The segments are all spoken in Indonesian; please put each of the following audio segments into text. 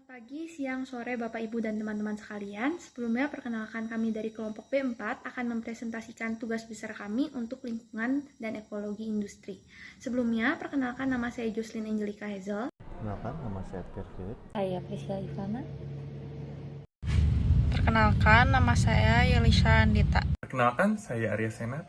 Pagi, siang, sore, Bapak, Ibu, dan teman-teman sekalian. Sebelumnya, perkenalkan kami dari kelompok B4 akan mempresentasikan tugas besar kami untuk lingkungan dan ekologi industri. Sebelumnya, perkenalkan nama saya Jocelyn Angelika Hazel. Perkenalkan, nama saya Edgar Philip. Saya Priscilla Ivana. Perkenalkan, nama saya Yelisha Andita. Perkenalkan, saya Arya Senat.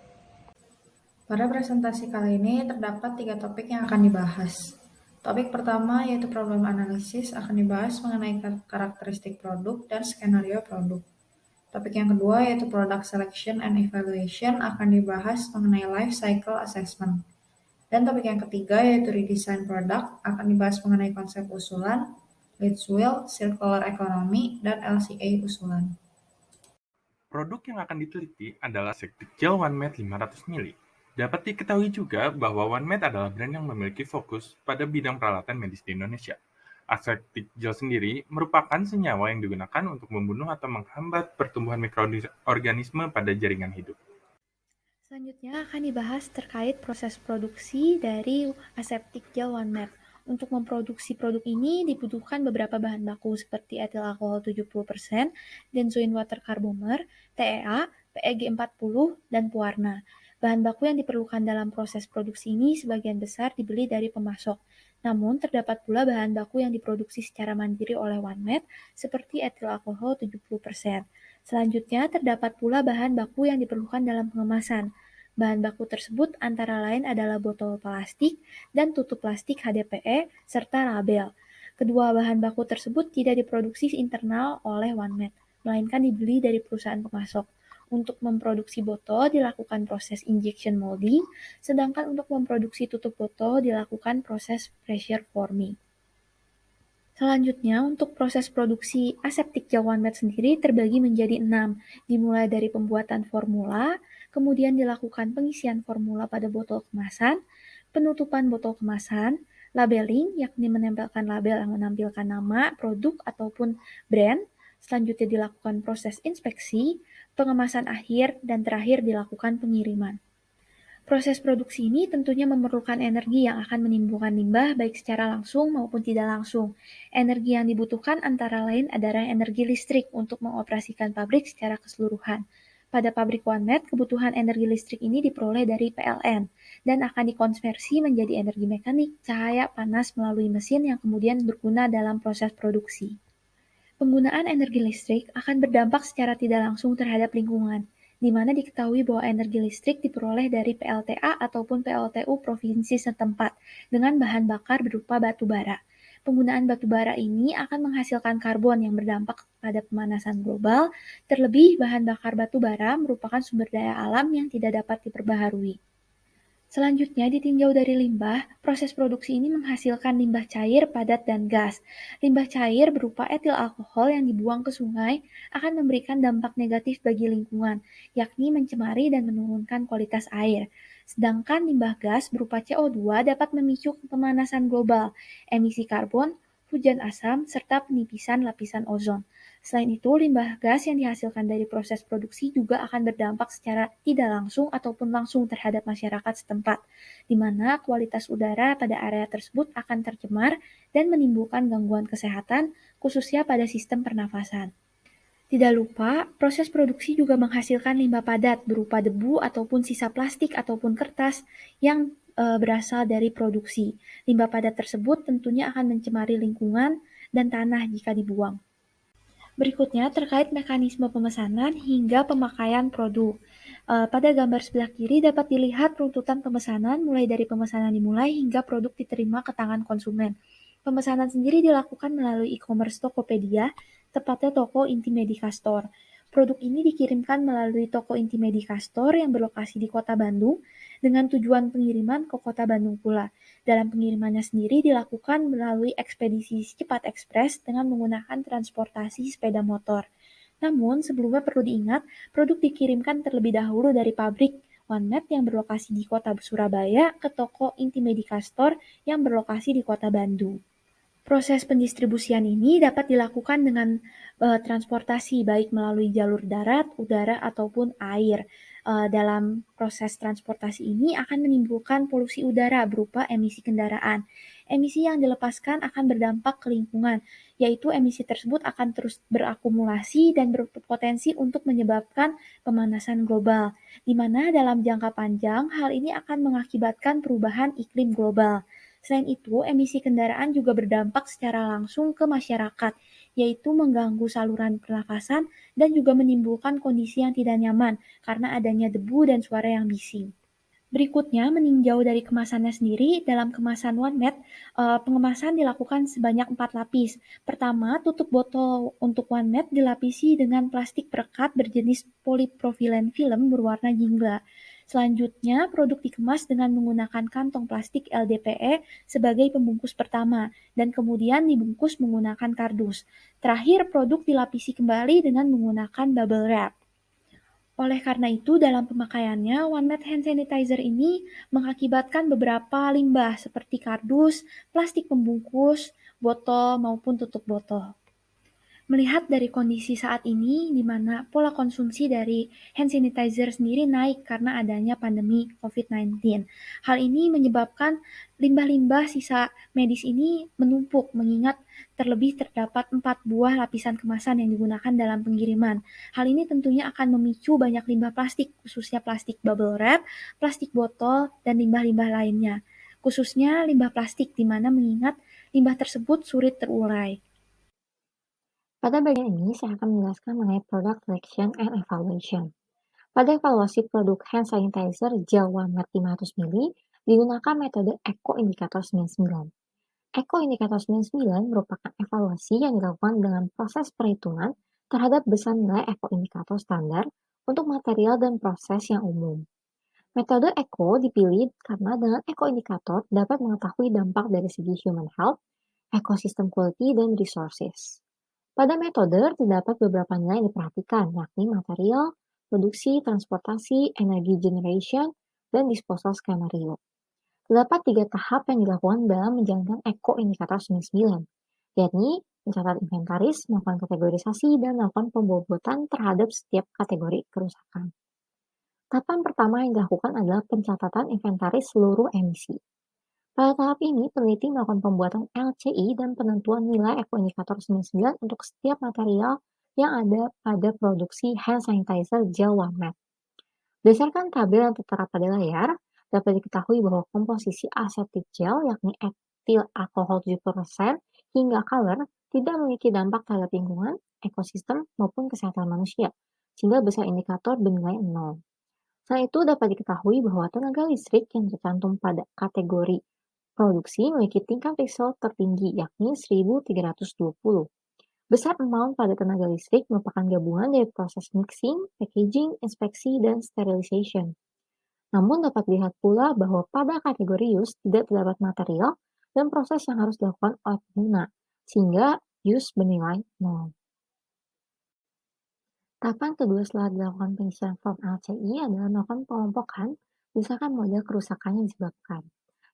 Pada presentasi kali ini terdapat 3 topik yang akan dibahas. Topik pertama yaitu problem analisis akan dibahas mengenai karakteristik produk dan skenario produk. Topik yang kedua yaitu product selection and evaluation akan dibahas mengenai life cycle assessment. Dan topik yang ketiga yaitu redesign product akan dibahas mengenai konsep usulan, lead wheel, circular economy, dan LCA usulan. Produk yang akan diteliti adalah septic gel OneMed 500 ml. Dapat diketahui juga bahwa OneMed adalah brand yang memiliki fokus pada bidang peralatan medis di Indonesia. Aseptic gel sendiri merupakan senyawa yang digunakan untuk membunuh atau menghambat pertumbuhan mikroorganisme pada jaringan hidup. Selanjutnya akan dibahas terkait proses produksi dari aseptic gel OneMed. Untuk memproduksi produk ini dibutuhkan beberapa bahan baku seperti etil alkohol 70%, benzoin water carbomer, TEA, PEG 40, dan pewarna. Bahan baku yang diperlukan dalam proses produksi ini sebagian besar dibeli dari pemasok. Namun, terdapat pula bahan baku yang diproduksi secara mandiri oleh OneMed seperti etil alkohol 70%. Selanjutnya, terdapat pula bahan baku yang diperlukan dalam pengemasan. Bahan baku tersebut antara lain adalah botol plastik dan tutup plastik HDPE serta label. Kedua bahan baku tersebut tidak diproduksi internal oleh OneMed, melainkan dibeli dari perusahaan pemasok. Untuk memproduksi botol dilakukan proses injection molding, sedangkan untuk memproduksi tutup botol dilakukan proses pressure forming. Selanjutnya, untuk proses produksi aseptic gel OneMed sendiri terbagi menjadi 6, dimulai dari pembuatan formula, kemudian dilakukan pengisian formula pada botol kemasan, penutupan botol kemasan, labeling, yakni menempelkan label yang menampilkan nama, produk, ataupun brand, selanjutnya dilakukan proses inspeksi, pengemasan akhir, dan terakhir dilakukan pengiriman. Proses produksi ini tentunya memerlukan energi yang akan menimbulkan limbah baik secara langsung maupun tidak langsung. Energi yang dibutuhkan antara lain adalah energi listrik untuk mengoperasikan pabrik secara keseluruhan. Pada pabrik OneMed, kebutuhan energi listrik ini diperoleh dari PLN dan akan dikonversi menjadi energi mekanik cahaya panas melalui mesin yang kemudian berguna dalam proses produksi. Penggunaan energi listrik akan berdampak secara tidak langsung terhadap lingkungan, di mana diketahui bahwa energi listrik diperoleh dari PLTA ataupun PLTU provinsi setempat dengan bahan bakar berupa batu bara. Penggunaan batu bara ini akan menghasilkan karbon yang berdampak pada pemanasan global, terlebih bahan bakar batu bara merupakan sumber daya alam yang tidak dapat diperbaharui. Selanjutnya, ditinjau dari limbah, proses produksi ini menghasilkan limbah cair, padat, dan gas. Limbah cair berupa etil alkohol yang dibuang ke sungai akan memberikan dampak negatif bagi lingkungan, yakni mencemari dan menurunkan kualitas air. Sedangkan limbah gas berupa CO2 dapat memicu pemanasan global, emisi karbon, hujan asam, serta penipisan lapisan ozon. Selain itu, limbah gas yang dihasilkan dari proses produksi juga akan berdampak secara tidak langsung ataupun langsung terhadap masyarakat setempat, di mana kualitas udara pada area tersebut akan tercemar dan menimbulkan gangguan kesehatan, khususnya pada sistem pernafasan. Tidak lupa, proses produksi juga menghasilkan limbah padat berupa debu ataupun sisa plastik ataupun kertas yang berasal dari produksi. Limbah padat tersebut tentunya akan mencemari lingkungan dan tanah jika dibuang. Berikutnya terkait mekanisme pemesanan hingga pemakaian produk. Pada gambar sebelah kiri dapat dilihat runtutan pemesanan mulai dari pemesanan dimulai hingga produk diterima ke tangan konsumen. Pemesanan sendiri dilakukan melalui e-commerce Tokopedia, tepatnya toko Intimedika Store. Produk ini dikirimkan melalui toko Intimedika Store yang berlokasi di Kota Bandung dengan tujuan pengiriman ke Kota Bandung pula. Dalam pengirimannya sendiri dilakukan melalui ekspedisi cepat ekspres dengan menggunakan transportasi sepeda motor. Namun, sebelumnya perlu diingat, produk dikirimkan terlebih dahulu dari pabrik OneMed yang berlokasi di Kota Surabaya ke toko Intimedika Store yang berlokasi di Kota Bandung. Proses pendistribusian ini dapat dilakukan dengan transportasi baik melalui jalur darat, udara, ataupun air. Dalam proses transportasi ini akan menimbulkan polusi udara berupa emisi kendaraan. emisi yang dilepaskan akan berdampak ke lingkungan, yaitu emisi tersebut akan terus berakumulasi dan berpotensi untuk menyebabkan pemanasan global, di mana dalam jangka panjang hal ini akan mengakibatkan perubahan iklim global. Selain itu, emisi kendaraan juga berdampak secara langsung ke masyarakat, yaitu mengganggu saluran pernafasan dan juga menimbulkan kondisi yang tidak nyaman karena adanya debu dan suara yang bising. Berikutnya, meninjau dari kemasannya sendiri, dalam kemasan OneMed, pengemasan dilakukan sebanyak 4 lapis. Pertama, tutup botol untuk OneMed dilapisi dengan plastik perekat berjenis polipropilen film berwarna jingga. Selanjutnya, produk dikemas dengan menggunakan kantong plastik LDPE sebagai pembungkus pertama, dan kemudian dibungkus menggunakan kardus. Terakhir, produk dilapisi kembali dengan menggunakan bubble wrap. Oleh karena itu, dalam pemakaiannya, OneMed hand sanitizer ini mengakibatkan beberapa limbah seperti kardus, plastik pembungkus, botol, maupun tutup botol. Melihat dari kondisi saat ini, di mana pola konsumsi dari hand sanitizer sendiri naik karena adanya pandemi COVID-19. Hal ini menyebabkan limbah-limbah sisa medis ini menumpuk, mengingat terlebih terdapat 4 buah lapisan kemasan yang digunakan dalam pengiriman. Hal ini tentunya akan memicu banyak limbah plastik, khususnya plastik bubble wrap, plastik botol, dan limbah-limbah lainnya. Khususnya limbah plastik, di mana mengingat limbah tersebut sulit terurai. Pada bagian ini, saya akan menjelaskan mengenai product selection and evaluation. Pada evaluasi produk hand sanitizer gel OneMed 500 ml, digunakan metode Eco Indikator 99. Eco Indikator 99 merupakan evaluasi yang dilakukan dengan proses perhitungan terhadap besar nilai Eco Indikator standar untuk material dan proses yang umum. Metode Eco dipilih karena dengan Eco Indikator dapat mengetahui dampak dari segi human health, ecosystem quality, dan resources. Pada metode terdapat beberapa nilai yang diperhatikan, yakni material, produksi, transportasi, energy generation, dan disposal skenario. Terdapat 3 tahap yang dilakukan dalam menjalankan Eco Indikator 99, yakni mencatat inventaris, melakukan kategorisasi, dan melakukan pembobotan terhadap setiap kategori kerusakan. Tahapan pertama yang dilakukan adalah pencatatan inventaris seluruh emisi. Pada tahap ini, peneliti melakukan pembuatan LCI dan penentuan nilai Eco Indikator 99 untuk setiap material yang ada pada produksi hand sanitizer gel OneMed. Berdasarkan tabel yang tertera pada layar, dapat diketahui bahwa komposisi aseptic gel, yakni etil alkohol 70% hingga color, tidak memiliki dampak terhadap lingkungan, ekosistem, maupun kesehatan manusia, sehingga besar indikator bernilai 0. Selain itu, dapat diketahui bahwa tenaga listrik yang tercantum pada kategori produksi memiliki tingkat pixel tertinggi, yakni 1320. Besar amount pada tenaga listrik merupakan gabungan dari proses mixing, packaging, inspeksi, dan sterilization. Namun dapat dilihat pula bahwa pada kategori use tidak terdapat material dan proses yang harus dilakukan oleh pengguna, sehingga use bernilai 0. Tahapan kedua setelah dilakukan pengisian form LCI adalah melakukan pengelompokan berdasarkan model kerusakan yang disebabkan.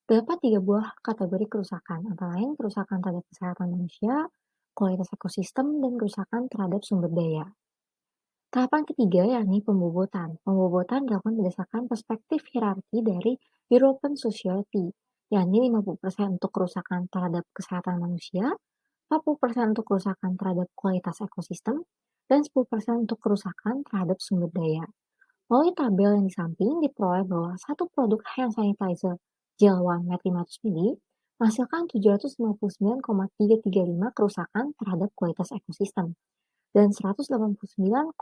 Terdapat 3 buah kategori kerusakan, antara lain kerusakan terhadap kesehatan manusia, kualitas ekosistem, dan kerusakan terhadap sumber daya. Tahapan ketiga yakni pembobotan. Pembobotan dilakukan berdasarkan perspektif hierarki dari European Society, yakni 50% untuk kerusakan terhadap kesehatan manusia, 40% untuk kerusakan terhadap kualitas ekosistem, dan 10% untuk kerusakan terhadap sumber daya. Melalui tabel yang di samping diperoleh bahwa satu produk hand sanitizer gel OneMed 500 ml menghasilkan 759,335 kerusakan terhadap kualitas ekosistem dan 189,664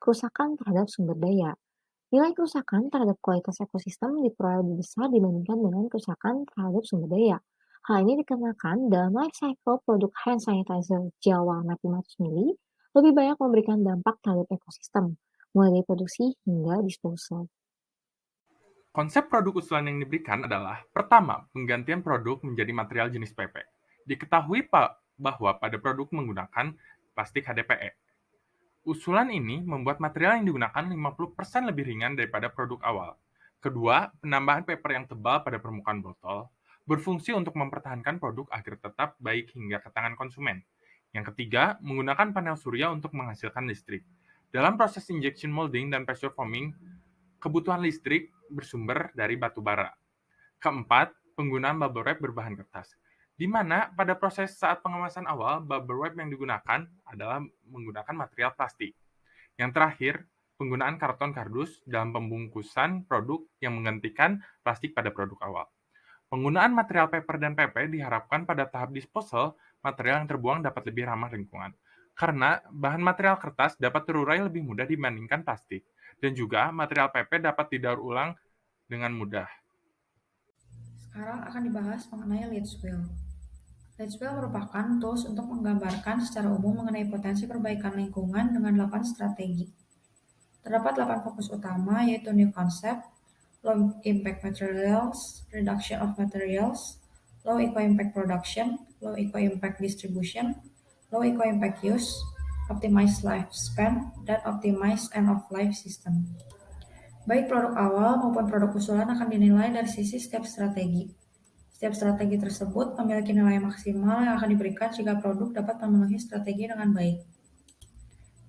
kerusakan terhadap sumber daya. Nilai kerusakan terhadap kualitas ekosistem diperoleh lebih besar dibandingkan dengan kerusakan terhadap sumber daya. Hal ini dikarenakan dalam life cycle produk hand sanitizer gel OneMed 500 ml lebih banyak memberikan dampak terhadap ekosistem, mulai dari produksi hingga disposal. Konsep produk usulan yang diberikan adalah, pertama, penggantian produk menjadi material jenis PP. Diketahui bahwa pada produk menggunakan plastik HDPE. Usulan ini membuat material yang digunakan 50% lebih ringan daripada produk awal. Kedua, penambahan paper yang tebal pada permukaan botol berfungsi untuk mempertahankan produk agar tetap baik hingga ke tangan konsumen. Yang ketiga, menggunakan panel surya untuk menghasilkan listrik. Dalam proses injection molding dan pressure foaming, kebutuhan listrik bersumber dari batu bara. Keempat, penggunaan bubble wrap berbahan kertas, di mana pada proses saat pengemasan awal, bubble wrap yang digunakan adalah menggunakan material plastik. Yang terakhir, penggunaan karton kardus dalam pembungkusan produk yang menggantikan plastik pada produk awal. Penggunaan material paper dan PP diharapkan pada tahap disposal, material yang terbuang dapat lebih ramah lingkungan. Karena bahan material kertas dapat terurai lebih mudah dibandingkan plastik, dan juga material PP dapat didaur ulang dengan mudah. Sekarang akan dibahas mengenai Leeds Wheel. Leeds Wheel merupakan tools untuk menggambarkan secara umum mengenai potensi perbaikan lingkungan dengan 8 strategi. Terdapat 8 fokus utama, yaitu New Concept, Low Impact Materials, Reduction of Materials, Low Eco-Impact Production, Low Eco-Impact Distribution, Low Eco-Impact Use, Optimize Lifespan, dan Optimize End-of-Life System. Baik produk awal maupun produk usulan akan dinilai dari sisi setiap strategi. Setiap strategi tersebut memiliki nilai maksimal yang akan diberikan jika produk dapat memenuhi strategi dengan baik.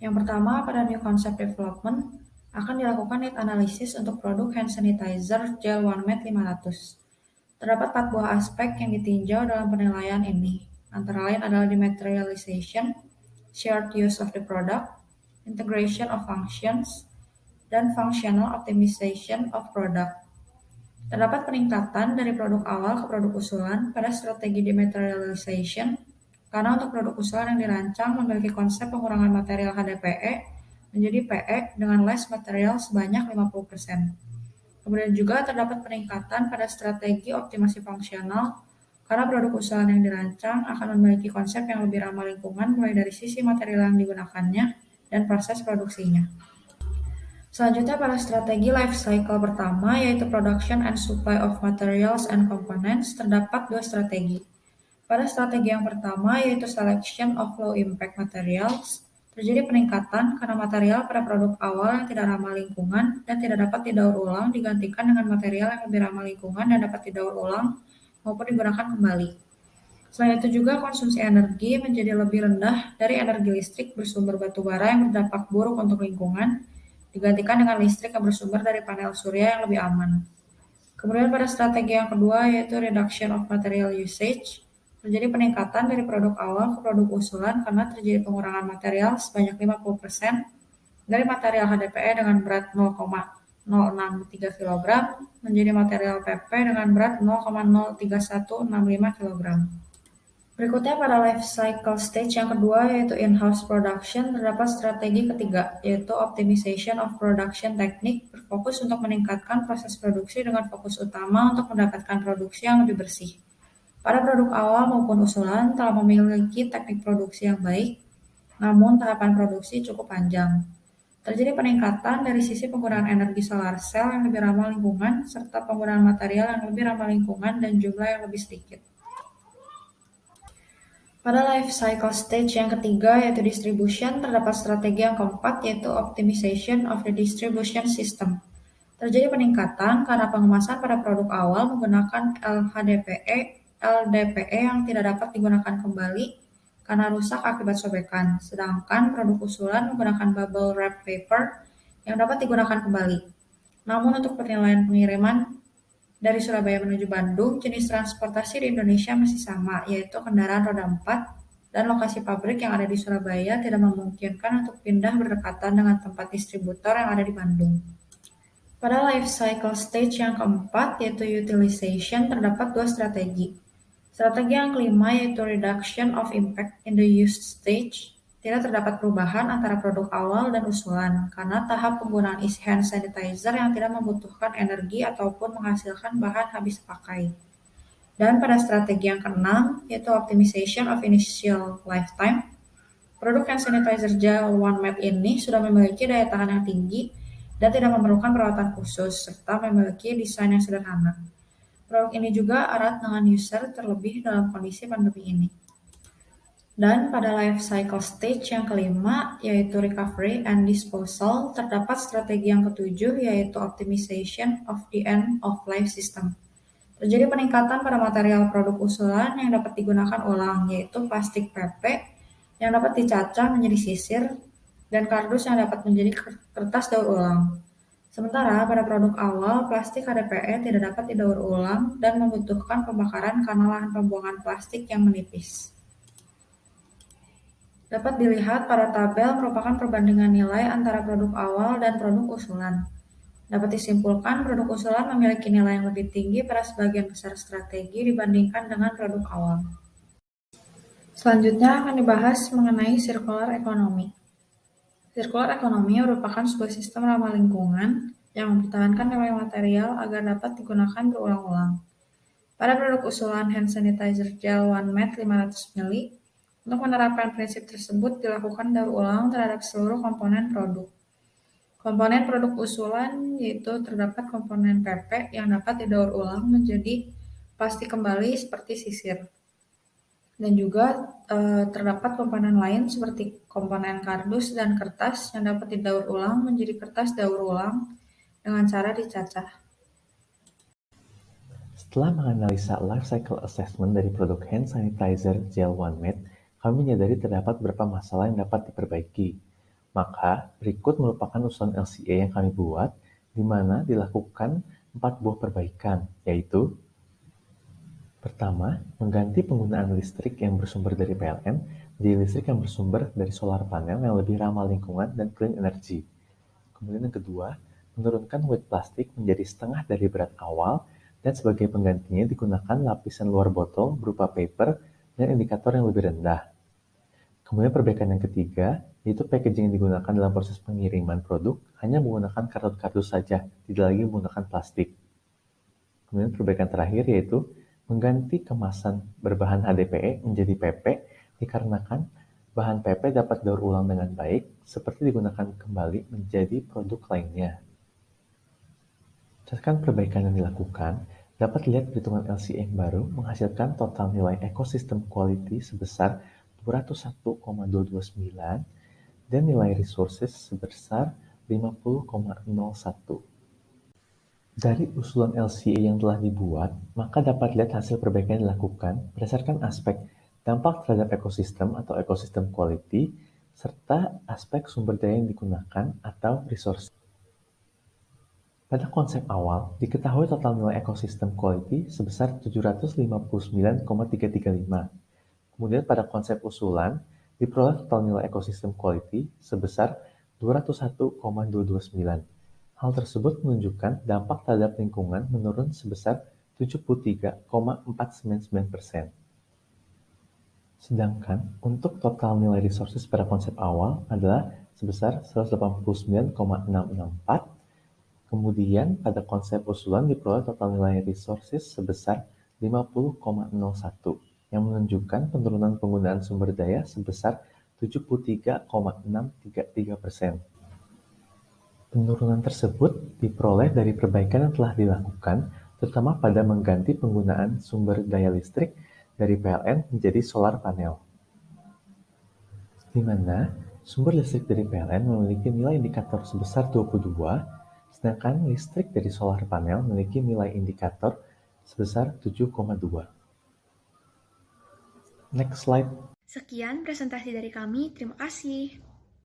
Yang pertama, pada New Concept Development, akan dilakukan need analysis untuk produk hand sanitizer gel One Mat 500. Terdapat 4 buah aspek yang ditinjau dalam penilaian ini, antara lain adalah dematerialization, shared use of the product, integration of functions, dan functional optimization of product. Terdapat peningkatan dari produk awal ke produk usulan pada strategi dematerialization, karena untuk produk usulan yang dirancang memiliki konsep pengurangan material HDPE menjadi PE dengan less material sebanyak 50%. Kemudian juga terdapat peningkatan pada strategi optimasi fungsional, karena produk usulan yang dirancang akan memiliki konsep yang lebih ramah lingkungan mulai dari sisi material yang digunakannya dan proses produksinya. Selanjutnya pada strategi life cycle pertama, yaitu production and supply of materials and components, terdapat 2 strategi. Pada strategi yang pertama, yaitu selection of low impact materials, terjadi peningkatan karena material pada produk awal yang tidak ramah lingkungan dan tidak dapat didaur ulang digantikan dengan material yang lebih ramah lingkungan dan dapat didaur ulang maupun digunakan kembali. Selain itu juga konsumsi energi menjadi lebih rendah dari energi listrik bersumber batu bara yang berdampak buruk untuk lingkungan, digantikan dengan listrik yang bersumber dari panel surya yang lebih aman. Kemudian pada strategi yang kedua, yaitu reduction of material usage, terjadi peningkatan dari produk awal ke produk usulan karena terjadi pengurangan material sebanyak 50% dari material HDPE dengan berat 0,063 kg menjadi material PP dengan berat 0,03165 kg. Berikutnya pada life cycle stage yang kedua, yaitu in-house production, terdapat strategi ketiga, yaitu optimization of production technique, berfokus untuk meningkatkan proses produksi dengan fokus utama untuk mendapatkan produksi yang lebih bersih. Pada produk awal maupun usulan telah memiliki teknik produksi yang baik, namun tahapan produksi cukup panjang. Terjadi peningkatan dari sisi penggunaan energi solar cell yang lebih ramah lingkungan, serta penggunaan material yang lebih ramah lingkungan dan jumlah yang lebih sedikit. Pada life cycle stage yang ketiga, yaitu distribution, terdapat strategi yang keempat, yaitu optimization of the distribution system. Terjadi peningkatan karena pengemasan pada produk awal menggunakan LDPE yang tidak dapat digunakan kembali karena rusak akibat sobekan, sedangkan produk usulan menggunakan bubble wrap paper yang dapat digunakan kembali. Namun untuk penilaian pengiriman dari Surabaya menuju Bandung, jenis transportasi di Indonesia masih sama, yaitu kendaraan roda 4, dan lokasi pabrik yang ada di Surabaya tidak memungkinkan untuk pindah berdekatan dengan tempat distributor yang ada di Bandung. Pada life cycle stage yang keempat, yaitu utilization, terdapat 2 strategi. Strategi yang kelima, yaitu reduction of impact in the used stage, tidak terdapat perubahan antara produk awal dan usulan, karena tahap penggunaan isi hand sanitizer yang tidak membutuhkan energi ataupun menghasilkan bahan habis pakai. Dan pada strategi yang keenam, yaitu optimization of initial lifetime, produk hand sanitizer gel One Mat ini sudah memiliki daya tahan yang tinggi dan tidak memerlukan perawatan khusus, serta memiliki desain yang sederhana. Produk ini juga erat dengan user terlebih dalam kondisi pandemi ini. Dan pada life cycle stage yang kelima, yaitu recovery and disposal, terdapat strategi yang ketujuh, yaitu optimization of the end-of-life system. Terjadi peningkatan pada material produk usulan yang dapat digunakan ulang, yaitu plastik PP yang dapat dicacah menjadi sisir, dan kardus yang dapat menjadi kertas daur ulang. Sementara pada produk awal, plastik HDPE tidak dapat didaur ulang dan membutuhkan pembakaran karena lahan pembuangan plastik yang menipis. Dapat dilihat pada tabel merupakan perbandingan nilai antara produk awal dan produk usulan. Dapat disimpulkan produk usulan memiliki nilai yang lebih tinggi pada sebagian besar strategi dibandingkan dengan produk awal. Selanjutnya akan dibahas mengenai circular economy. Circular economy merupakan sebuah sistem ramah lingkungan yang mempertahankan nilai material agar dapat digunakan berulang-ulang. Pada produk usulan hand sanitizer gel 1MET 500 ml, untuk menerapkan prinsip tersebut dilakukan daur ulang terhadap seluruh komponen produk. Komponen produk usulan yaitu terdapat komponen PP yang dapat didaur ulang menjadi plastik kembali seperti sisir. Dan juga terdapat komponen lain seperti komponen kardus dan kertas yang dapat didaur ulang menjadi kertas daur ulang dengan cara dicacah. Setelah menganalisa life cycle assessment dari produk hand sanitizer gel 1MET, kami menyadari terdapat beberapa masalah yang dapat diperbaiki. Maka, berikut merupakan usulan LCA yang kami buat, di mana dilakukan 4 buah perbaikan, yaitu: pertama, mengganti penggunaan listrik yang bersumber dari PLN menjadi listrik yang bersumber dari solar panel yang lebih ramah lingkungan dan clean energy. Kemudian yang kedua, menurunkan weight plastik menjadi setengah dari berat awal dan sebagai penggantinya digunakan lapisan luar botol berupa paper dan indikator yang lebih rendah. Kemudian perbaikan yang ketiga, yaitu packaging yang digunakan dalam proses pengiriman produk hanya menggunakan karton-kardus saja, tidak lagi menggunakan plastik. Kemudian perbaikan terakhir yaitu mengganti kemasan berbahan HDPE menjadi PP dikarenakan bahan PP dapat daur ulang dengan baik, seperti digunakan kembali menjadi produk lainnya. Berdasarkan perbaikan yang dilakukan, dapat dilihat perhitungan LCA yang baru menghasilkan total nilai ekosistem quality sebesar 201,229 dan nilai resources sebesar 50,01. Dari usulan LCA yang telah dibuat, maka dapat lihat hasil perbaikan yang dilakukan berdasarkan aspek dampak terhadap ekosistem atau ekosistem quality, serta aspek sumber daya yang digunakan atau resource. Pada konsep awal, diketahui total nilai ekosistem quality sebesar 759,335. Kemudian pada konsep usulan, diperoleh total nilai ekosistem quality sebesar 201,229. Hal tersebut menunjukkan dampak terhadap lingkungan menurun sebesar 73,499%. Sedangkan untuk total nilai resources pada konsep awal adalah sebesar 189,664. Kemudian pada konsep usulan diperoleh total nilai resources sebesar 50,01 yang menunjukkan penurunan penggunaan sumber daya sebesar 73,633%. Penurunan tersebut diperoleh dari perbaikan yang telah dilakukan, terutama pada mengganti penggunaan sumber daya listrik dari PLN menjadi solar panel. Di mana sumber listrik dari PLN memiliki nilai indikator sebesar 22, sedangkan listrik dari solar panel memiliki nilai indikator sebesar 7,2. Next slide. Sekian presentasi dari kami, terima kasih.